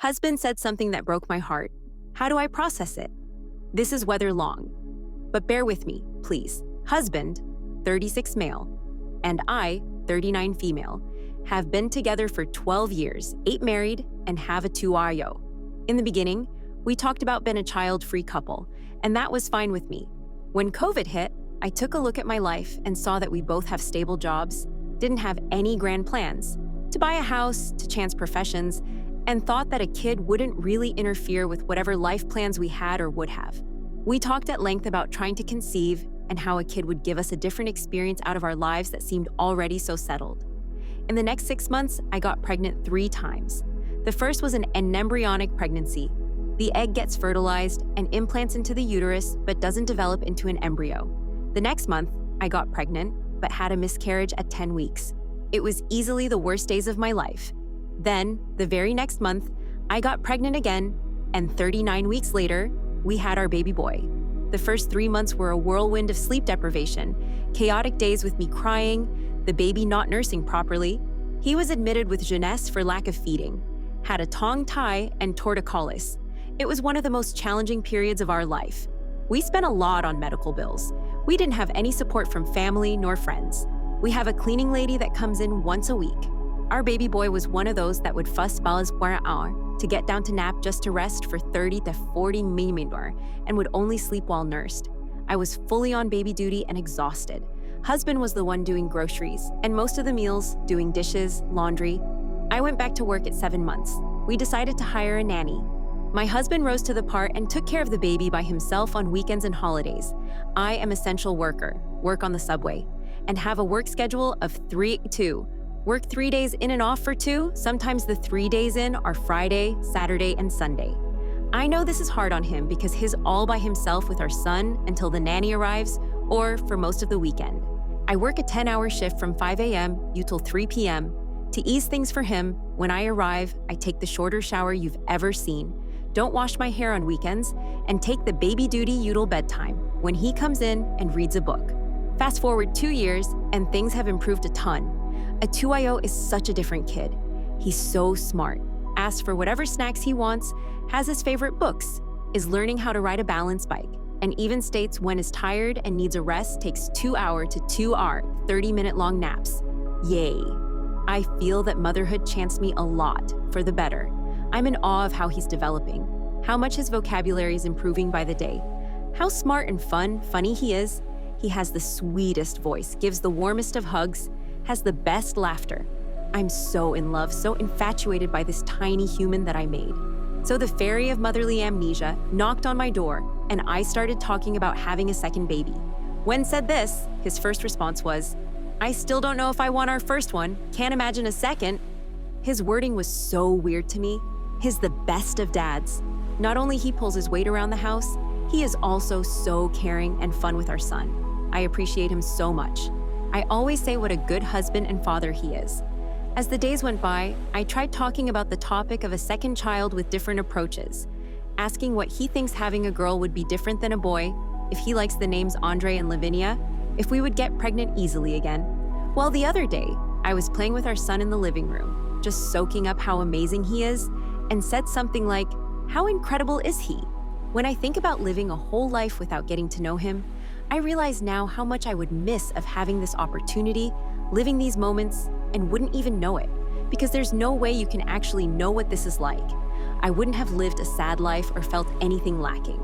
Husband said something that broke my heart. How do I process it? This is weather long. But bear with me, please. Husband, 36 male, and I, 39 female, have been together for 12 years, 8 married, and have a 2-ayo. In the beginning, we talked about being a child-free couple, and that was fine with me. When COVID hit, I took a look at my life and saw that we both have stable jobs, didn't have any grand plans, to buy a house, to chance professions, and thought that a kid wouldn't really interfere with whatever life plans we had or would have. We talked at length about trying to conceive and how a kid would give us a different experience out of our lives that seemed already so settled. In the next 6 months, I got pregnant 3 times. The first was an embryonic pregnancy. The egg gets fertilized and implants into the uterus but doesn't develop into an embryo. The next month, I got pregnant but had a miscarriage at 10 weeks. It was easily the worst days of my life. Then, the very next month, I got pregnant again, and 39 weeks later, we had our baby boy. The first 3 months were a whirlwind of sleep deprivation, chaotic days with me crying, the baby not nursing properly. He was admitted with jeunesse for lack of feeding, had a tongue tie and torticollis. It was one of the most challenging periods of our life. We spent a lot on medical bills. We didn't have any support from family nor friends. We have a cleaning lady that comes in once a week. Our baby boy was one of those that would fuss balas to get down to nap just to rest for 30 to 40 minutes and would only sleep while nursed. I was fully on baby duty and exhausted. Husband was the one doing groceries and most of the meals, doing dishes, laundry. I went back to work at 7 months. We decided to hire a nanny. My husband rose to the part and took care of the baby by himself on weekends and holidays. I am essential worker, work on the subway, and have a work schedule of 3-2. Work 3 days in and off for 2, sometimes the 3 days in are Friday, Saturday, and Sunday. I know this is hard on him because he's all by himself with our son until the nanny arrives or for most of the weekend. I work a 10-hour shift from 5 a.m. till 3 p.m. To ease things for him, when I arrive, I take the shorter shower you've ever seen, don't wash my hair on weekends, and take the baby duty util bedtime when he comes in and reads a book. Fast forward 2 years, and things have improved a ton. A 2-ayo is such a different kid. He's so smart, asks for whatever snacks he wants, has his favorite books, is learning how to ride a balance bike, and even states when is tired and needs a rest takes 2 hour to 2 hour, 30-minute long naps. Yay. I feel that motherhood chanced me a lot, for the better. I'm in awe of how he's developing, how much his vocabulary is improving by the day, how smart and funny he is. He has the sweetest voice, gives the warmest of hugs, has the best laughter. I'm so in love, so infatuated by this tiny human that I made. So the fairy of motherly amnesia knocked on my door, and I started talking about having a second baby. When said this, his first response was, "I still don't know if I want our first one, can't imagine a second." His wording was so weird to me. He's the best of dads. Not only he pulls his weight around the house, he is also so caring and fun with our son. I appreciate him so much. I always say what a good husband and father he is. As the days went by, I tried talking about the topic of a second child with different approaches, asking what he thinks having a girl would be different than a boy, if he likes the names Andre and Lavinia, if we would get pregnant easily again. Well, the other day, I was playing with our son in the living room, just soaking up how amazing he is, and said something like, "How incredible is he?" When I think about living a whole life without getting to know him, I realize now how much I would miss of having this opportunity, living these moments, and wouldn't even know it, because there's no way you can actually know what this is like. I wouldn't have lived a sad life or felt anything lacking.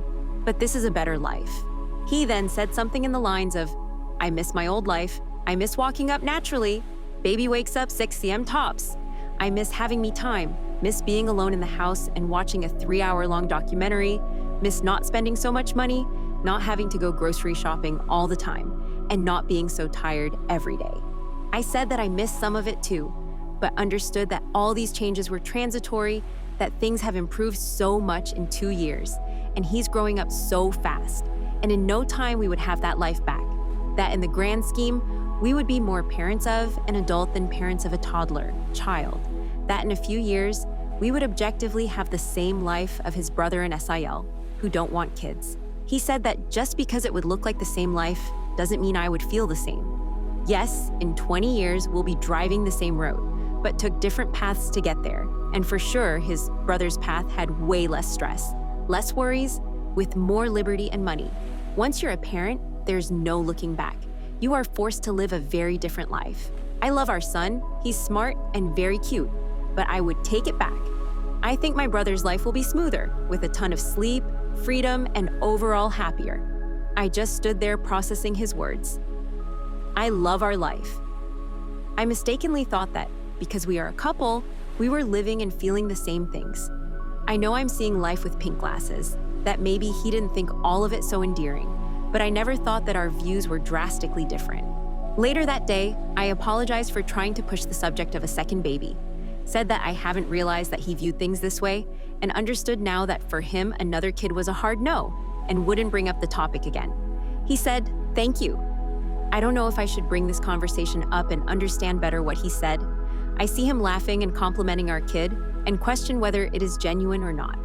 But this is a better life. He then said something in the lines of, "I miss my old life. I miss walking up naturally. Baby wakes up 6 a.m. tops. I miss having me time, miss being alone in the house and watching a 3-hour-long documentary, miss not spending so much money, not having to go grocery shopping all the time, and not being so tired every day." I said that I missed some of it too, but understood that all these changes were transitory, that things have improved so much in 2 years, and he's growing up so fast, and in no time we would have that life back. That in the grand scheme, we would be more parents of an adult than parents of a toddler, child. That in a few years, we would objectively have the same life of his brother in SIL, who don't want kids. He said that just because it would look like the same life doesn't mean I would feel the same. Yes, in 20 years, we'll be driving the same road, but took different paths to get there. And for sure, his brother's path had way less stress, less worries, with more liberty and money. Once you're a parent, there's no looking back. You are forced to live a very different life. I love our son. He's smart and very cute, but I would take it back. I think my brother's life will be smoother, with a ton of sleep, freedom, and overall happier. I just stood there processing his words. I love our life. I mistakenly thought that because we are a couple, we were living and feeling the same things. I know I'm seeing life with pink glasses, that maybe he didn't think all of it so endearing, but I never thought that our views were drastically different. Later that day, I apologized for trying to push the subject of a second baby, said that I haven't realized that he viewed things this way, and understood now that for him, another kid was a hard no, and wouldn't bring up the topic again. He said, "Thank you." I don't know if I should bring this conversation up and understand better what he said. I see him laughing and complimenting our kid, and question whether it is genuine or not.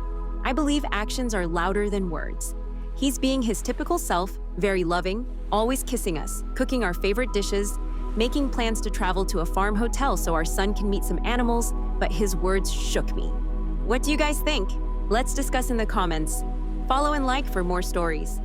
I believe actions are louder than words. He's being his typical self, very loving, always kissing us, cooking our favorite dishes, making plans to travel to a farm hotel so our son can meet some animals, but his words shook me. What do you guys think? Let's discuss in the comments. Follow and like for more stories.